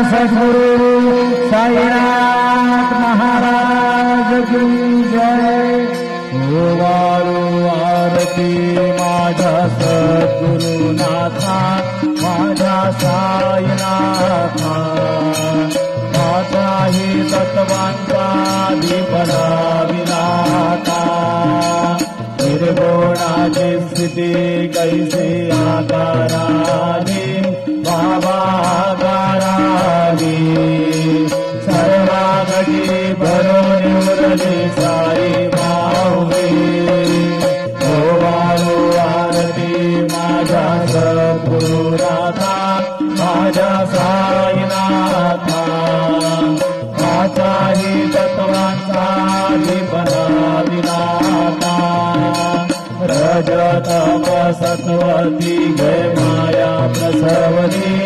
सद्गुरु साईनाथ महाराज की जय। वारू आरती माझ्या सद्गुरुनाथा माझ्या साईनाथा। माझाही तत्वांचा दीपना विनाथा। निर्गुणाची स्थिती कैसी आकाराने बाबा आकाराने। सर्वांगी भरून उरली साई माऊली। वारू आरती माझ्या सद्गुरुनाथा माझ्या साईनाथा। माझाही तत्वांचा दीपना विनाथा। रजतम सत्वती जय माया प्रसवली।